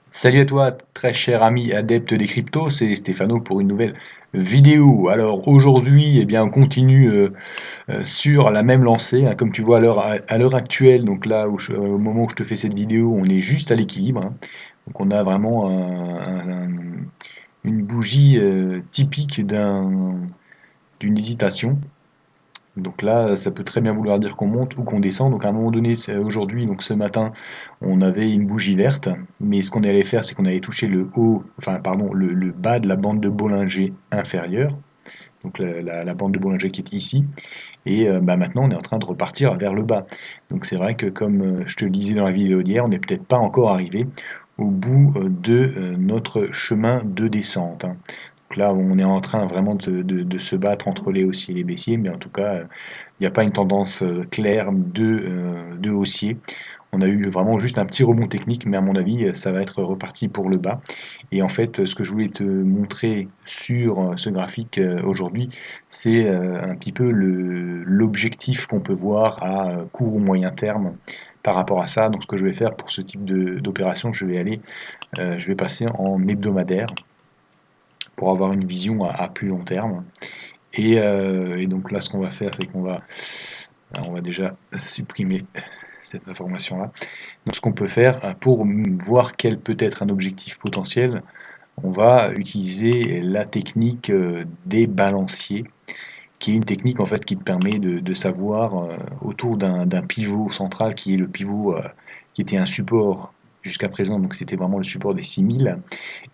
Salut à toi, très cher ami adepte des cryptos, c'est Stéphano pour une nouvelle vidéo. Alors aujourd'hui, on continue sur la même lancée, hein. Comme tu vois à l'heure actuelle, donc là au moment où je te fais cette vidéo, on est juste à l'équilibre, hein. Donc on a vraiment une bougie typique d'une hésitation. Donc là, ça peut très bien vouloir dire qu'on monte ou qu'on descend. Donc à un moment donné, aujourd'hui, donc ce matin, on avait une bougie verte, mais ce qu'on allait faire, c'est qu'on allait toucher le haut, enfin pardon, le bas de la bande de Bollinger inférieure, donc la bande de Bollinger qui est ici, et maintenant on est en train de repartir vers le bas. Donc c'est vrai que comme je te le disais dans la vidéo d'hier, on n'est peut-être pas encore arrivé au bout de notre chemin de descente, hein. Donc là, on est en train vraiment de se battre entre les haussiers et les baissiers, mais en tout cas, il n'y a pas une tendance claire de haussier. On a eu vraiment juste un petit rebond technique, mais à mon avis, ça va être reparti pour le bas. Et en fait, ce que je voulais te montrer sur ce graphique aujourd'hui, c'est un petit peu l'objectif qu'on peut voir à court ou moyen terme par rapport à ça. Donc, ce que je vais faire pour ce type d'opération, je vais passer en hebdomadaire pour avoir une vision à plus long terme. Et donc là, ce qu'on va faire, c'est on va déjà supprimer cette information-là. Donc ce qu'on peut faire pour voir quel peut être un objectif potentiel, on va utiliser la technique des balanciers, qui est une technique en fait qui te permet de savoir autour d'un pivot central qui est le pivot qui était un support jusqu'à présent, donc c'était vraiment le support des 6000.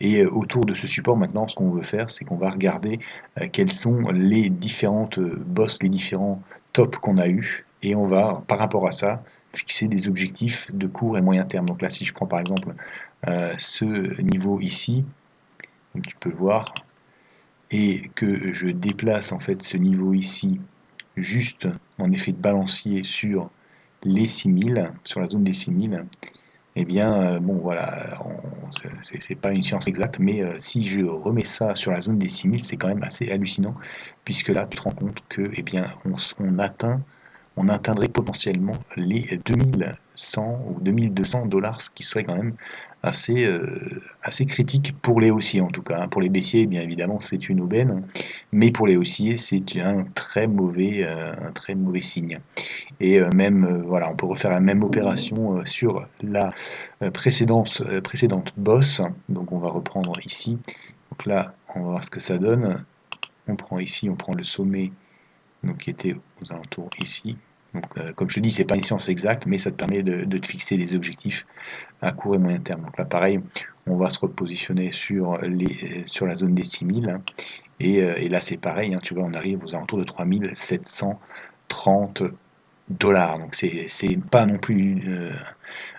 Et autour de ce support, maintenant, ce qu'on veut faire, c'est qu'on va regarder quelles sont les différentes bosses, les différents tops qu'on a eu, et on va, par rapport à ça, fixer des objectifs de court et moyen terme. Donc là, si je prends par exemple ce niveau ici, donc tu peux voir, et que je déplace en fait ce niveau ici juste en effet de balancier sur les 6000, sur la zone des 6000, eh bien, bon, voilà, c'est pas une science exacte, mais si je remets ça sur la zone des 6000, c'est quand même assez hallucinant, puisque là, tu te rends compte que, eh bien, on atteindrait potentiellement les 2100 ou 2200 $, ce qui serait quand même assez critique pour les haussiers en tout cas, hein. Pour les baissiers, bien évidemment, c'est une aubaine, mais pour les haussiers, c'est un très mauvais signe. Et même, voilà, on peut refaire la même opération sur la précédente bosse. Donc on va reprendre ici. Donc là, on va voir ce que ça donne. On prend ici, on prend le sommet donc, qui était aux alentours ici. Donc, comme je te dis, c'est pas une science exacte, mais ça te permet de te fixer des objectifs à court et moyen terme. Donc là, pareil, on va se repositionner sur la zone des 6000, hein. Et là, c'est pareil, hein, tu vois, on arrive aux alentours de 3730 $. Donc c'est pas non plus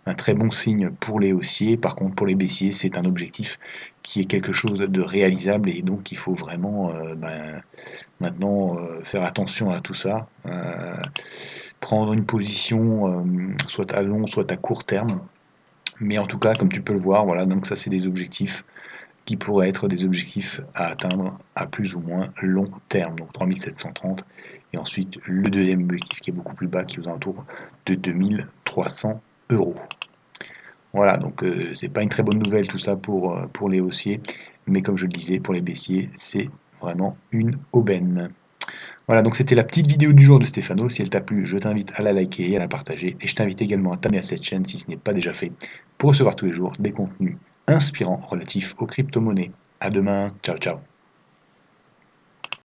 un très bon signe pour les haussiers. Par contre, pour les baissiers, c'est un objectif qui est quelque chose de réalisable, et donc il faut vraiment maintenant faire attention à tout ça, prendre une position soit à long, soit à court terme. Mais en tout cas, comme tu peux le voir, voilà, donc ça c'est des objectifs qui pourraient être des objectifs à atteindre à plus ou moins long terme, donc 3730, et ensuite le deuxième objectif qui est beaucoup plus bas, qui est aux alentours de 2300 euros. Voilà, donc c'est pas une très bonne nouvelle tout ça pour les haussiers, mais comme je le disais, pour les baissiers, c'est vraiment une aubaine. Voilà, donc c'était la petite vidéo du jour de Stéphano. Si elle t'a plu, je t'invite à la liker et à la partager, et je t'invite également à t'abonner à cette chaîne si ce n'est pas déjà fait, pour recevoir tous les jours des contenus inspirants relatifs aux crypto-monnaies. À demain, ciao ciao.